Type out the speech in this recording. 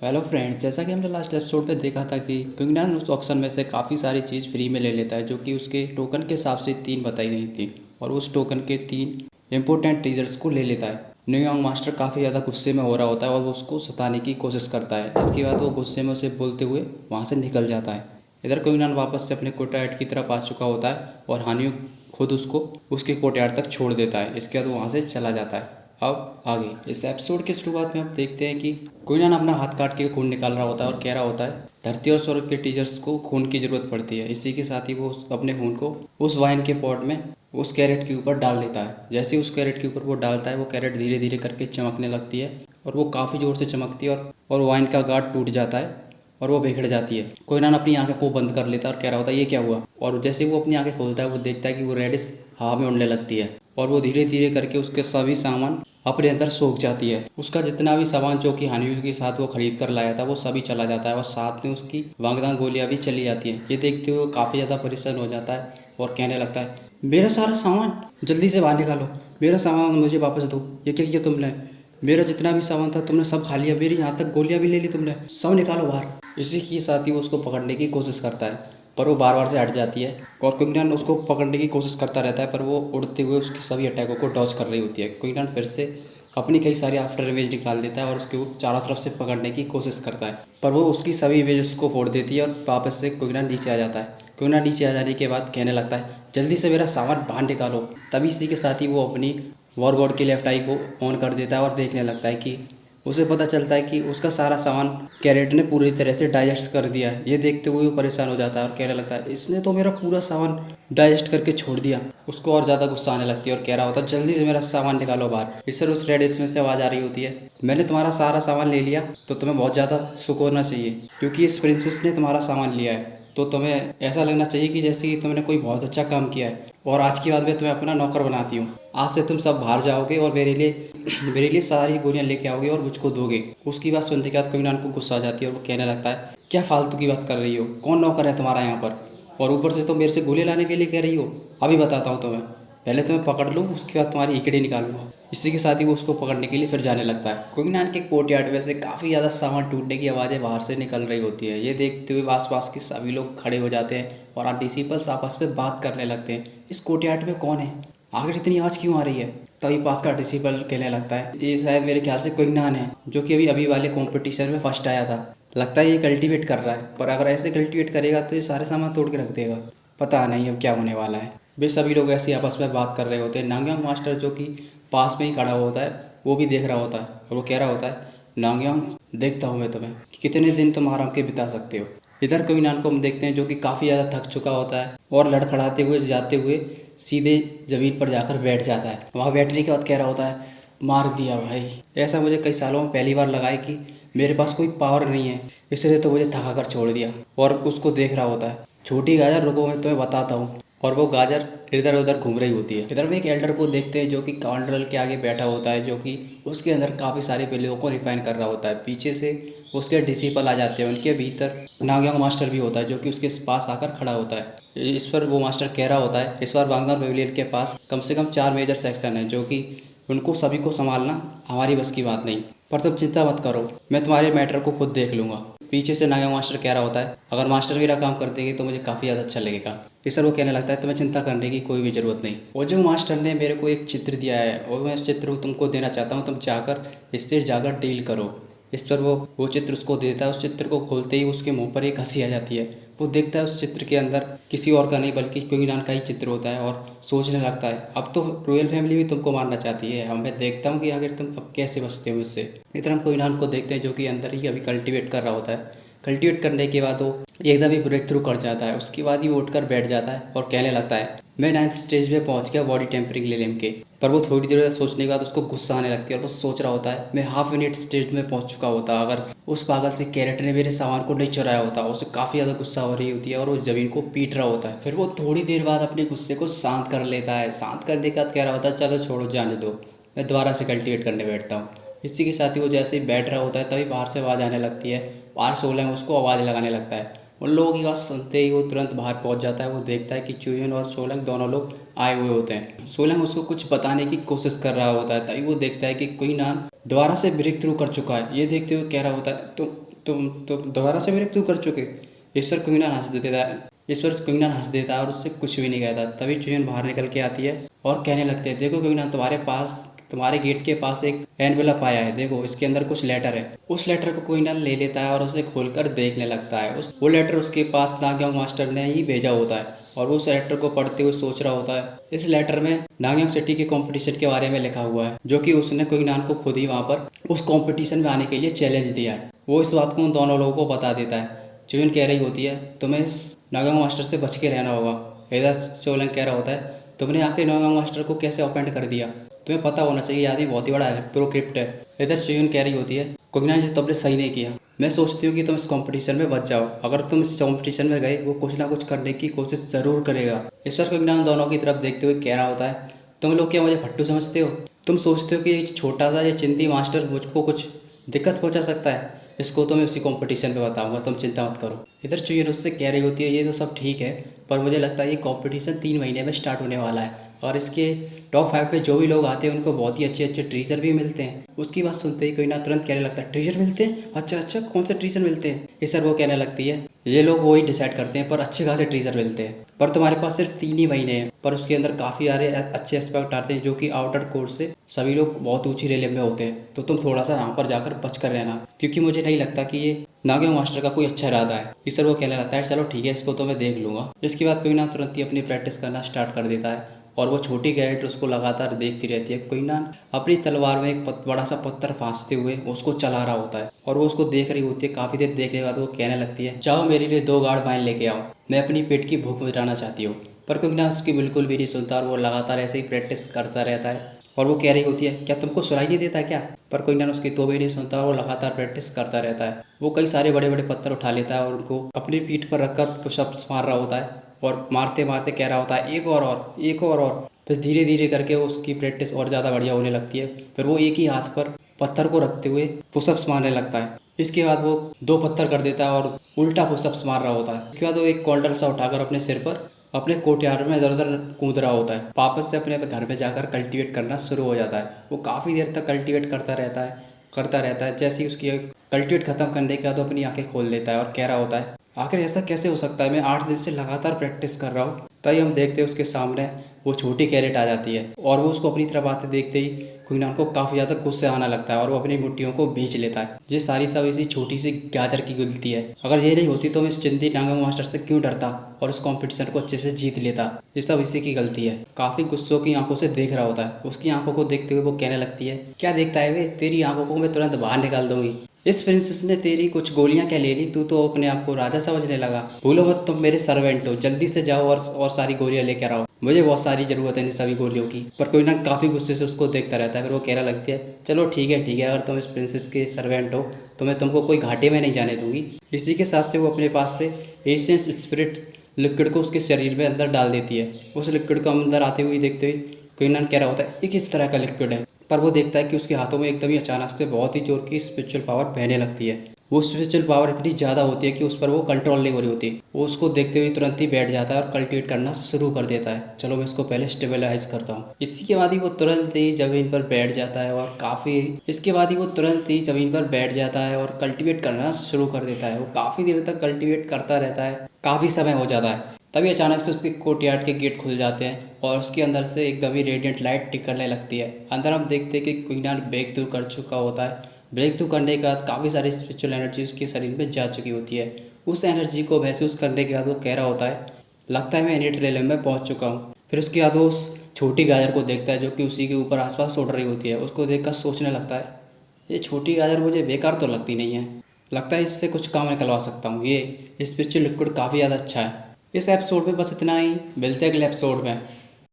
Hello friends, जैसा कि हमने लास्ट एपिसोड में देखा था कि क्विंगडम उस ऑक्शन में से काफ़ी सारी चीज़ फ्री में ले लेता है, जो कि उसके टोकन के हिसाब से 3 बताई गई थी और उस टोकन के 3 इंपॉर्टेंट टीजर्स को ले लेता है। न्यू यॉन्ग मास्टर काफ़ी ज़्यादा गुस्से में हो रहा होता है और वो उसको सताने की कोशिश करता है। इसके बाद वो गुस्से में उसे बोलते हुए वहाँ से निकल जाता है। इधर क्विंगडम वापस से अपने कोर्टयार्ड की तरफ आ चुका होता है और हानियो खुद उसको उसके कोर्टयार्ड तक छोड़ देता है। इसके बाद वो वहाँ से चला जाता है। अब आगे इस एपिसोड की शुरुआत में हम देखते हैं कि क्विंगडम अपना हाथ काट के खून निकाल रहा होता है और कह रहा होता है धरती और स्वर्ग के टीचर्स को खून की जरूरत पड़ती है। इसी के साथ ही वो अपने खून को उस वाइन के पॉट में उस कैरेट के ऊपर डाल देता है। जैसे ही उस कैरेट के ऊपर वो डालता है, वो कैरेट धीरे धीरे करके चमकने लगती है और वो काफ़ी ज़ोर से चमकती है और वाइन का गार्ड टूट जाता है और वो बिखर जाती है। क्विंगडम अपनी आंखें को बंद कर लेता है और कह रहा होता है ये क्या हुआ। और जैसे वो अपनी आंखें खोलता है, वो देखता है कि वो रेडिस हवा में उड़ने लगती है और वो धीरे धीरे करके उसके सभी सामान अपने अंदर सोख जाती है। उसका जितना भी सामान जो कि हानियू के साथ वो खरीद कर लाया था, वो सभी चला जाता है और साथ में उसकी वांगदान गोलियां भी चली जाती हैं। ये देखते हुए काफ़ी ज़्यादा परेशान हो जाता है और कहने लगता है मेरा सारा सामान जल्दी से बाहर निकालो, मेरा सामान मुझे वापस दो। ये क्या किया तुमने? मेरा जितना भी सामान था तुमने सब खा लिया, मेरी यहाँ तक गोलियां भी ले ली तुमने, सब निकालो बाहर। इसी के साथ ही वो उसको पकड़ने की कोशिश करता है, पर वो बार बार से हट जाती है और क्विंगडम उसको पकड़ने की कोशिश करता रहता है, पर वो उड़ते हुए उसकी सभी अटैकों को डॉज कर रही होती है। क्विंगडम फिर से अपनी कई सारी आफ्टर इमेज निकाल देता है और उसके चारों तरफ से पकड़ने की कोशिश करता है, पर वो उसकी सभी इमेज उसको फोड़ देती है और वापस से क्विंगडम नीचे आ जाता है। क्विंगडम नीचे आ जाने के बाद कहने लगता है जल्दी से मेरा सामान बाहर निकालो। तभी इसी के साथ ही वो अपनी वॉर गॉड की लेफ्ट आई को ऑन कर देता है और देखने लगता है कि उसे पता चलता है कि उसका सारा सामान कैरेट ने पूरी तरह से डाइजेस्ट कर दिया है। ये देखते हुए वो परेशान हो जाता है और कहने लगता है इसने तो मेरा पूरा सामान डाइजेस्ट करके छोड़ दिया। उसको और ज़्यादा गुस्सा आने लगती है और कह रहा होता है जल्दी से मेरा सामान निकालो बाहर। इस तरह उस रेडिस में से आवाज़ आ रही होती है मैंने तुम्हारा सारा सामान ले लिया तो तुम्हें बहुत ज़्यादा सुख होना चाहिए, क्योंकि इस प्रिंसेस ने तुम्हारा सामान लिया है तो तुम्हें ऐसा लगना चाहिए कि जैसे कि तुमने कोई बहुत अच्छा काम किया है और आज के बाद मैं तुम्हें अपना नौकर बनाती हूँ। आज से तुम सब बाहर जाओगे और मेरे लिए सारी गोलियां लेके आओगे और मुझको दोगे। उसकी बात सुनने के बाद क्विंगडम को गुस्सा आ जाती है और वो कहने लगता है क्या फालतू की बात कर रही हो, कौन नौकर है तुम्हारा यहाँ पर, और ऊपर से तो मेरे से गोली लाने के लिए कह रही हो। अभी बताता हूँ तुम्हें, पहले तुम्हें पकड़ लूँ उसके बाद तुम्हारी इकड़ी निकालूंगा। इसी के साथ ही वो उसको पकड़ने के लिए फिर जाने लगता है। क्विंगडम के कोर्टयार्ड में से काफ़ी ज़्यादा सामान टूटने की आवाज़ें बाहर से निकल रही होती है। ये देखते हुए आसपास के सभी लोग खड़े हो जाते हैं और डिसिपल्स आपस में बात करने लगते हैं इस कोर्टयार्ड में कौन है, आखिर इतनी आवाज़ क्यों आ रही है। तभी पास का डिसिपल कहने लगता है ये शायद मेरे ख्याल से क्विंगडम है, जो कि अभी अभी वाले कंपटीशन में फर्स्ट आया था। लगता है ये कल्टीवेट कर रहा है, पर अगर ऐसे कल्टीवेट करेगा तो ये सारे सामान तोड़ के रख देगा। पता नहीं अब क्या होने वाला है। वे सभी लोग ऐसे आपस में बात कर रहे होते हैं। नांगयांग मास्टर जो कि पास में ही खड़ा होता है, वो भी देख रहा होता है और वो कह रहा होता है नांगयांग देखता हूँ मैं तुम्हें कि कितने दिन तुम आराम के बिता सकते हो। इधर क्विंगडम को हम देखते हैं जो कि काफ़ी ज़्यादा थक चुका होता है और लड़खड़ाते हुए जाते हुए सीधे ज़मीन पर जाकर बैठ जाता है। वहाँ बैठने के बाद कह रहा होता है मार दिया भाई, ऐसा मुझे कई सालों में पहली बार लगा है कि मेरे पास कोई पावर नहीं है, इसलिए तो मुझे थका कर छोड़ दिया। और उसको देख रहा होता है छोटी गाजर रुको मैं तुम्हें बताता हूँ, और वो गाजर इधर उधर घूम रही होती है। इधर में एक एल्डर को देखते हैं जो कि काउंटरल के आगे बैठा होता है, जो कि उसके अंदर काफ़ी सारे पेलों को रिफाइन कर रहा होता है। पीछे से उसके डिसिपल आ जाते हैं, उनके भीतर नागयांग मास्टर भी होता है जो कि उसके पास आकर खड़ा होता है। इस पर वो मास्टर कह रहा होता है इस बार वांगनार पेविलियन के पास कम से कम 4 मेजर सेक्शन है, जो कि उनको सभी को संभालना हमारी बस की बात नहीं, पर तुम चिंता मत करो, मैं तुम्हारे मैटर को खुद देख लूँगा। पीछे से नागा मास्टर कह रहा होता है अगर मास्टर मेरा काम कर देंगे तो मुझे काफ़ी ज़्यादा अच्छा लगेगा। इस पर वो कहने लगता है तुम्हें चिंता करने की कोई भी ज़रूरत नहीं। और जो मास्टर ने मेरे को एक चित्र दिया है और मैं इस चित्र को तुमको देना चाहता हूँ, तुम जाकर इससे जाकर डील करो। इस पर वो चित्र उसको देता है। उस चित्र को खोलते ही उसके मुंह पर एक हंसी आ जाती है। वो देखता है उस चित्र के अंदर किसी और का नहीं बल्कि क्विंगडम का ही चित्र होता है और सोचने लगता है अब तो रॉयल फैमिली भी तुमको मारना चाहती है, अब मैं देखता हूँ कि आखिर तुम अब कैसे बचते हो इससे। इधर हम क्विंगडम को देखते हैं जो कि अंदर ही अभी कल्टीवेट कर रहा होता है। कल्टीवेट करने के बाद वो एकदम ही ब्रेक थ्रू कर जाता है। उसके बाद ही वो उठकर बैठ जाता है और कहने लगता है मैं 9th स्टेज में पहुंच गया बॉडी टेम्परिंग लेम के। पर वो थोड़ी देर सोचने के बाद उसको गुस्सा आने लगती है और वो सोच रहा होता है मैं हाफ मिनट स्टेज में पहुंच चुका होता अगर उस पागल से कैरेट ने मेरे सामान को नहीं चुराया होता। उसे काफ़ी ज़्यादा गुस्सा हो रही होती है और वो ज़मीन को पीट रहा होता है। फिर वो थोड़ी देर बाद अपने गुस्से को शांत कर लेता है। शांत करने के बाद कह रहा होता है चलो छोड़ो जाने दो, मैं दोबारा से कल्टीवेट करने बैठता हूँ। इसी के साथ ही वो जैसे ही बैठ रहा होता है तभी बाहर से आवाज़ आने लगती है। बाहर सोलंग उसको आवाज़ लगाने लगता है। उन लोगों की आवाज़ सुनते ही वो तुरंत बाहर पहुंच जाता है। वो देखता है कि चुयन और सोलंग दोनों लोग आए हुए होते हैं। सोलंग उसको कुछ बताने की कोशिश कर रहा होता है, तभी वो देखता है कि क्विंगडम दोबारा से ब्रेक थ्रू कर चुका है। ये देखते हुए कह रहा होता है तुम दोबारा से ब्रेक थ्रू कर चुके। इस पर क्विंगलैन हंस देता है। इस पर क्विंगलैन हंस देता है और उससे कुछ भी नहीं कहता। तभी चुयन बाहर निकल के आती है और कहने लगते हैं, देखो क्विंगलैन, तुम्हारे गेट के पास एक एनवेलप आया है, देखो इसके अंदर कुछ लेटर है। उस लेटर को क्विंगलैन ले लेता है और उसे खोलकर देखने लगता है। वो लेटर उसके पास नागयांग मास्टर ने ही भेजा होता है और वो उस लेटर को पढ़ते हुए सोच रहा होता है। इस लेटर में नागयांग सिटी के कंपटीशन के बारे में लिखा हुआ है, जो कि उसने क्विंगलैन को खुद ही वहाँ पर उस कंपटीशन में आने के लिए चैलेंज दिया है। वो इस बात को उन दोनों लोगों को बता देता है। चुयन कह रही होती है, तुम्हें इस नागयांग मास्टर से बच के रहना होगा। इधर चोलन कह रहा होता है, तुमने आके नागयांग मास्टर को कैसे ऑफेंड कर दिया, तुम्हें पता होना चाहिए, आदमी बहुत ही बड़ा है, प्रोक्रिप्ट है। इधर चुयन कह रही होती है, क्विंगलैन जी तुमने सही नहीं किया। मैं सोचती हूँ कि तुम इस कंपटीशन में बच जाओ। अगर तुम इस कंपटीशन में गए, वो कुछ ना कुछ करने की कोशिश जरूर करेगा। इस पर क्विंगलैन दोनों की तरफ देखते हुए कह रहा होता है, तुम लोग क्या मुझे फट्टू समझते हो? तुम सोचते हो कि ये छोटा सा ये चिंदी मास्टर मुझको कुछ दिक्कत पहुंचा सकता है? इसको तो मैं उसी कंपटीशन पे बताऊंगा, तुम चिंता मत करो। इधर चुयन उससे कह रही होती है, ये तो सब ठीक है, पर मुझे लगता है ये कंपटीशन 3 महीने में स्टार्ट होने वाला है और इसके टॉप 5 पे जो भी लोग आते हैं उनको बहुत ही अच्छे अच्छे ट्रीजर भी मिलते हैं। उसकी बात सुनते ही कोई ना तुरंत कहने लगता है, ट्रीजर मिलते हैं? अच्छा अच्छा, कौन से ट्रीजर मिलते हैं? ये सर वो कहने लगती है, ये लोग वही डिसाइड करते हैं, पर अच्छे खासे ट्रीजर मिलते हैं। पर तुम्हारे पास सिर्फ 3 ही महीने हैं, पर उसके अंदर काफ़ी सारे अच्छे एस्पेक्ट आते हैं, जो कि आउटर कोर्स से सभी लोग बहुत ऊंची रेले में होते हैं। तो तुम थोड़ा सा यहाँ पर जाकर बच कर रहना, क्योंकि मुझे नहीं लगता कि ये नागयांग मास्टर का कोई अच्छा इरादा है। ये सर वो कहने लगता है, चलो ठीक है, इसको तो मैं देख लूंगा। इसके बाद कोई ना तुरंत ही अपनी प्रैक्टिस करना स्टार्ट कर देता है और वो छोटी कैरेट उसको लगातार देखती रहती है। कोई ना अपनी तलवार में एक बड़ा सा पत्थर फांसते हुए उसको चला रहा होता है और वो उसको देख रही होती है। काफ़ी देर देखने के बाद वो कहने लगती है, जाओ मेरे लिए 2 गार्ड वाइन लेके आओ, मैं अपनी पेट की भूख मिटाना चाहती हूँ। पर क्योंकि उसकी बिल्कुल भी नहीं सुनता और वो लगातार ऐसे ही प्रैक्टिस करता रहता है। और वो कह रही होती है, क्या तुमको सुनाई नहीं देता क्या? पर कोई ना उसकी तो भी नहीं सुनता और वो लगातार प्रैक्टिस करता रहता है। वो कई सारे बड़े बड़े पत्थर उठा लेता है और उनको अपनी पीठ पर रखकर पुशअप्स मार रहा होता है और मारते मारते कह रहा होता है, एक और एक और। फिर धीरे धीरे करके उसकी प्रैक्टिस और ज़्यादा बढ़िया होने लगती है। फिर वो एक ही हाथ पर पत्थर को रखते हुए पुशअप्स मारने लगता है। इसके बाद वो 2 पत्थर कर देता है और उल्टा पुशअप्स मार रहा होता है। इसके बाद वो एक कॉल्डर सा उठाकर अपने सिर पर अपने कोर्टयार्ड में इधर उधर कूद रहा होता है। वापस से अपने घर में जाकर कल्टीवेट करना शुरू हो जाता है। वो काफ़ी देर तक कल्टीवेट करता रहता है। जैसे ही उसकी कल्टीवेट खत्म करने के बाद वो अपनी आंखें खोल देता है और कह रहा होता है, आखिर ऐसा कैसे हो सकता है? मैं 8 दिन से लगातार प्रैक्टिस कर रहा हूँ। तभी हम देखते हैं उसके सामने वो छोटी कैरेट आ जाती है और वो उसको अपनी तरफ आते देखते ही क्विंगलैन को काफ़ी ज़्यादा गुस्से आना लगता है और वो अपनी मुट्ठियों को भींच लेता है। ये सारी सब इसी छोटी सी गाजर की गलती है। अगर ये नहीं होती तो मैं इस चिंदी नागयांग मास्टर से क्यों डरता और इस कंपटीशन को अच्छे से जीत लेता। ये सब इसी की गलती है। काफ़ी गुस्सों की आंखों से देख रहा होता है। उसकी आंखों को देखते हुए वो कहने लगती है, क्या देखता है वे? तेरी आंखों को मैं तुरंत बाहर निकाल दूंगी। इस प्रिंसेस ने तेरी कुछ गोलियां क्या ले ली? तू तो अपने आप को राजा समझने लगा। भूलो मत, तुम मेरे सर्वेंट हो। जल्दी से जाओ और सारी गोलियां लेकर आओ, मुझे बहुत सारी ज़रूरत है इन सभी गोलियों की। पर कोई ना काफ़ी गुस्से से उसको देखता रहता है। फिर वो कहने लगती है, चलो ठीक है, अगर तुम इस प्रिंसेस के सर्वेंट हो तो मैं तुमको कोई घाटे में नहीं जाने दूंगी। इसी के साथ से वो अपने पास से एशियन स्पिरिट लिक्विड को उसके शरीर में अंदर डाल देती है। उस लिक्विड को अंदर आते हुए देखते हुए क्विंगलैन कह रहा होता है, ये किस तरह का लिक्विड है? पर वो देखता है कि उसके हाथों में एकदम ही अचानक से बहुत ही जोर की स्पिरिचुअल पावर बहने लगती है। वो स्पिरिचुअल पावर इतनी ज़्यादा होती है कि उस पर वो कंट्रोल नहीं हो रही होती। वो उसको देखते हुए तुरंत ही बैठ जाता है और कल्टिवेट करना शुरू कर देता है। चलो मैं इसको पहले स्टेबलाइज करता हूँ। इसी के बाद ही वो तुरंत ही ज़मीन पर बैठ जाता है और कल्टिवेट करना शुरू कर देता है। वो काफ़ी देर तक कल्टिवेट करता रहता है, काफ़ी समय हो जाता है। तभी अचानक से उसके कोर्टयार्ड के गेट खुल जाते हैं और उसके अंदर से एकदम ही रेडिएंट लाइट टिकने लगती है। अंदर हम देखते हैं कि क्विंगलैन ब्रेक थ्रू कर चुका होता है। ब्रेक थ्रू करने के बाद काफ़ी सारी स्पिरिचुअल एनर्जी उसके शरीर में जा चुकी होती है। उस एनर्जी को महसूस करने के बाद वो कह रहा होता है, लगता है मैं इनिट रेलम में पहुँच चुका हूँ। फिर उसके बाद वो उस छोटी गाजर को देखता है जो कि उसी के ऊपर आसपास उड़ रही होती है। उसको देखकर सोचने लगता है, ये छोटी गाजर मुझे बेकार तो लगती नहीं है, लगता है इससे कुछ काम निकलवा सकता हूँ। ये स्पिरिचुअल लिक्विड काफ़ी ज़्यादा अच्छा है। इस एपिसोड में बस इतना ही। मिलते हैं अगले एपिसोड में।